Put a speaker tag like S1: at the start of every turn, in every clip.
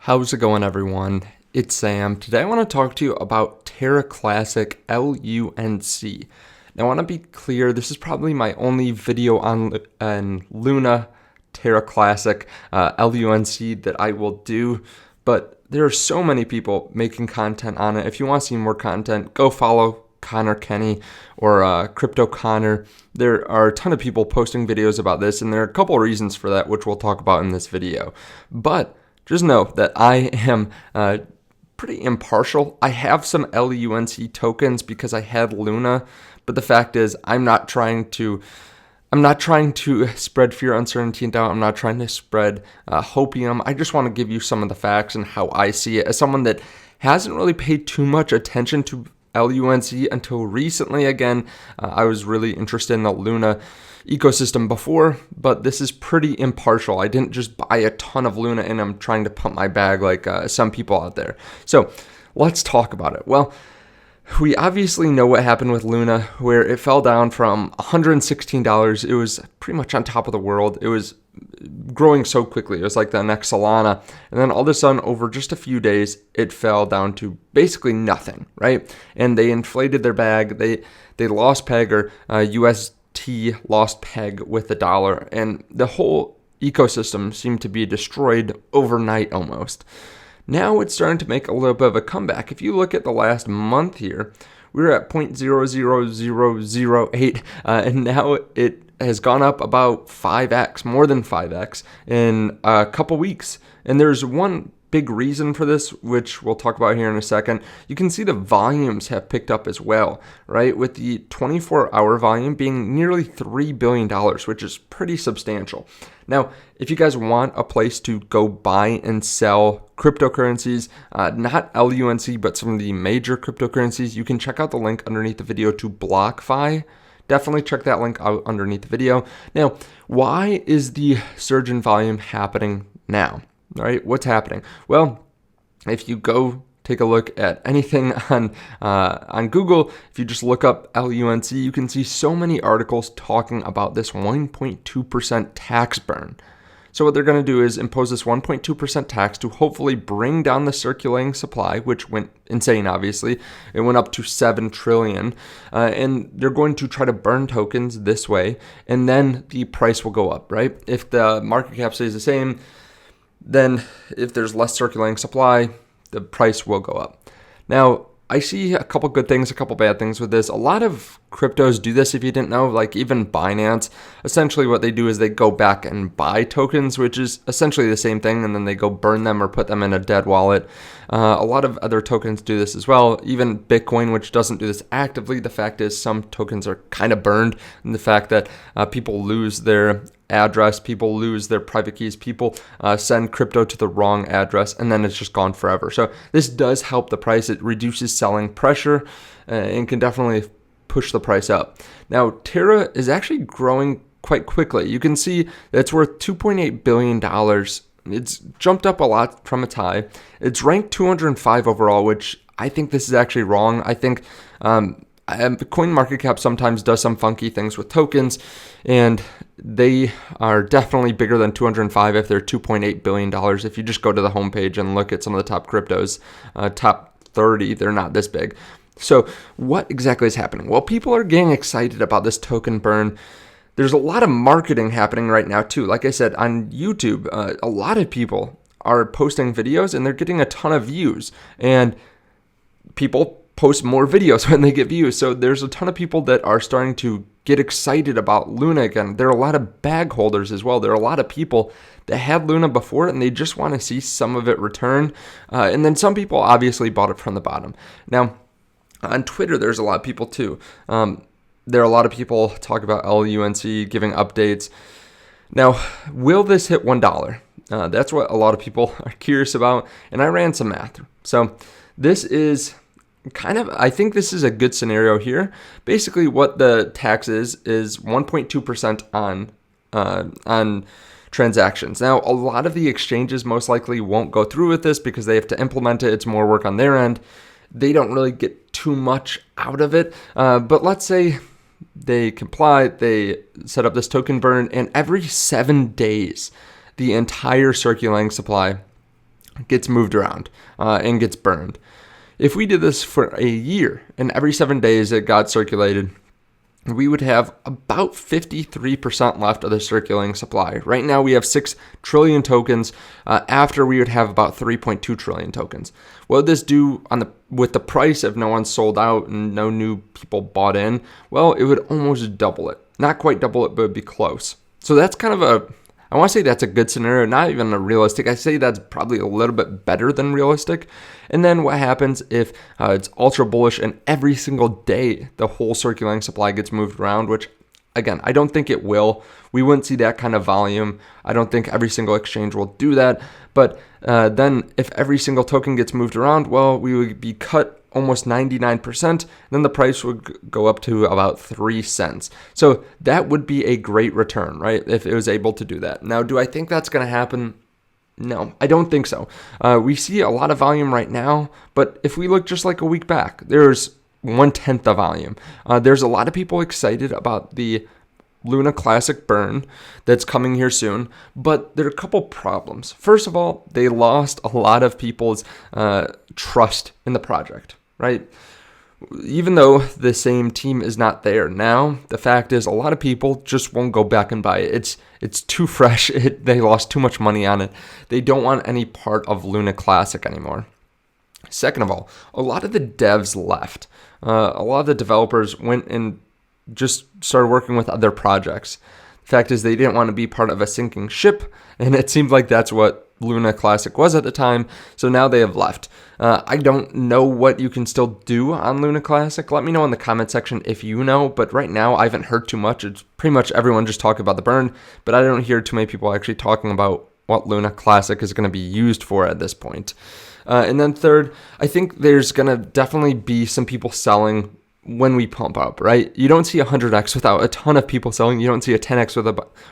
S1: How's it going, everyone? It's Sam. Today I want to talk to you about Terra Classic LUNC. Now I want to be clear, this is probably my only video on Luna Terra Classic LUNC that I will do, but there are so many people making content on it. If you want to see more content, go follow Connor Kenny or Crypto Connor. There are a ton of people posting videos about this, and there are a couple of reasons for that, which we'll talk about in this video. But just know that I am pretty impartial. I have some LUNC tokens because I had Luna, but the fact is I'm not trying to spread fear, uncertainty, and doubt. I'm not trying to spread hopium. I just want to give you some of the facts and how I see it as someone that hasn't really paid too much attention to LUNC until recently. Again, I was really interested in the Luna ecosystem before, but this is pretty impartial. I didn't just buy a ton of Luna and I'm trying to pump my bag like some people out there. So let's talk about it. Well, we obviously know what happened with Luna, where it fell down from $116. It was pretty much on top of the world. It was growing so quickly. It was like the next Solana. And then all of a sudden, over just a few days, it fell down to basically nothing, right? And they inflated their bag. They lost peg, or UST lost peg with the dollar. And the whole ecosystem seemed to be destroyed overnight almost. Now it's starting to make a little bit of a comeback. If you look at the last month here, we were at 0.00008, and now it has gone up about 5x, more than 5x in a couple weeks. And there's one big reason for this, which we'll talk about here in a second. You can see the volumes have picked up as well, right? With the 24-hour volume being nearly $3 billion, which is pretty substantial. Now, if you guys want a place to go buy and sell cryptocurrencies, not LUNC, but some of the major cryptocurrencies, you can check out the link underneath the video to BlockFi. Definitely check that link out underneath the video. Now, why is the surge in volume happening now? All right, what's happening? Well, if you go take a look at anything on Google, if you just look up LUNC, you can see so many articles talking about this 1.2% tax burn. So what they're going to do is impose this 1.2% tax to hopefully bring down the circulating supply, which went insane, obviously. It went up to 7 trillion. And they're going to try to burn tokens this way, and then the price will go up, right? If the market cap stays the same, then if there's less circulating supply, the price will go up. Now, I see a couple good things, a couple bad things with this. A lot of cryptos do this, if you didn't know, like even Binance. Essentially what they do is they go back and buy tokens, which is essentially the same thing, and then they go burn them or put them in a dead wallet. A lot of other tokens do this as well. Even Bitcoin, which doesn't do this actively. The fact is some tokens are kind of burned, and the fact that people lose their address, people lose their private keys, people send crypto to the wrong address, and then it's just gone forever. So this does help the price. It reduces selling pressure and can definitely push the price up. Now, Terra is actually growing quite quickly. You can see that it's worth $2.8 billion. It's jumped up a lot from its high. It's ranked 205 overall, which I think this is actually wrong. I think CoinMarketCap sometimes does some funky things with tokens, and they are definitely bigger than 205 if they're $2.8 billion. If you just go to the homepage and look at some of the top cryptos, top 30, they're not this big. So what exactly is happening? Well, people are getting excited about this token burn. There's a lot of marketing happening right now too. Like I said, on YouTube, a lot of people are posting videos and they're getting a ton of views, and people post more videos when they get views. So there's a ton of people that are starting to get excited about Luna again. There are a lot of bag holders as well. There are a lot of people that had Luna before and they just want to see some of it return. And then some people obviously bought it from the bottom. Now, on Twitter, there's a lot of people too. There are a lot of people talk about LUNC, giving updates. Now, will this hit $1? That's what a lot of people are curious about. And I ran some math. So this is I think this is a good scenario here. Basically, what the tax is 1.2% on transactions. Now, a lot of the exchanges most likely won't go through with this because they have to implement it. It's more work on their end. They don't really get too much out of it. But let's say they comply, they set up this token burn, and every 7 days, the entire circulating supply gets moved around and gets burned. If we did this for a year and every 7 days it got circulated, we would have about 53% left of the circulating supply. Right now we have 6 trillion tokens. After we would have about 3.2 trillion tokens. What would this do with the price if no one sold out and no new people bought in? Well, it would almost double it. Not quite double it, but it'd be close. So that's kind of I want to say that's a good scenario, not even a realistic. I say that's probably a little bit better than realistic. And then what happens if it's ultra bullish and every single day the whole circulating supply gets moved around, which again, I don't think it will. We wouldn't see that kind of volume. I don't think every single exchange will do that. But then if every single token gets moved around, well, we would be cut almost 99%, then the price would go up to about 3 cents. So that would be a great return, right? If it was able to do that. Now, do I think that's going to happen? No, I don't think so. We see a lot of volume right now, but if we look just like a week back, there's 1/10 of volume. There's a lot of people excited about the Luna Classic burn that's coming here soon, but there are a couple problems. First of all, they lost a lot of people's trust in the project, right? Even though the same team is not there now, the fact is a lot of people just won't go back and buy it. It's too fresh. They lost too much money on it. They don't want any part of Luna Classic anymore. Second of all, a lot of the devs left. A lot of the developers went and just started working with other projects. The fact is they didn't want to be part of a sinking ship, and it seemed like that's what Luna Classic was at the time, so now they have left. I don't know what you can still do on Luna Classic. Let me know in the comment section if you know, but right now I haven't heard too much. It's pretty much everyone just talking about the burn, but I don't hear too many people actually talking about what Luna Classic is going to be used for at this point. And then third, I think there's going to definitely be some people selling when we pump up, right? You don't see 100x without a ton of people selling. You don't see a 10x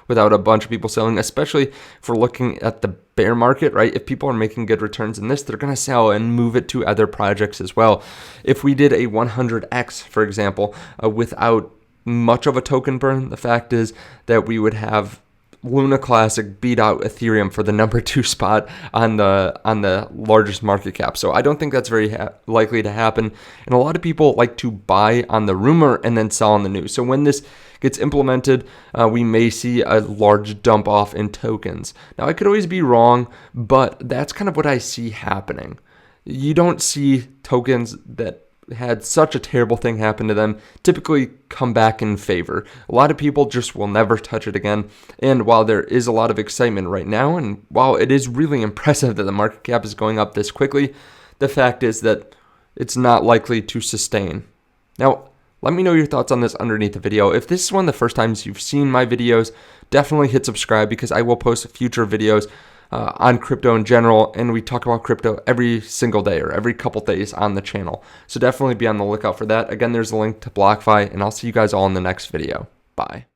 S1: without a bunch of people selling, especially if we're looking at the bear market, right? If people are making good returns in this, they're going to sell and move it to other projects as well. If we did a 100x, for example, without much of a token burn, the fact is that we would have Luna Classic beat out Ethereum for the number 2 spot on the largest market cap. So I don't think that's very likely to happen. And a lot of people like to buy on the rumor and then sell on the news. So when this gets implemented, we may see a large dump off in tokens. Now I could always be wrong, but that's kind of what I see happening. You don't see tokens that had such a terrible thing happen to them typically come back in favor. A lot of people just will never touch it again. And while there is a lot of excitement right now, and while it is really impressive that the market cap is going up this quickly, the fact is that it's not likely to sustain. Now, let me know your thoughts on this underneath the video. If this is one of the first times you've seen my videos, definitely hit subscribe because I will post future videos on crypto in general, and we talk about crypto every single day or every couple days on the channel. So definitely be on the lookout for that. Again, there's a link to BlockFi, and I'll see you guys all in the next video. Bye.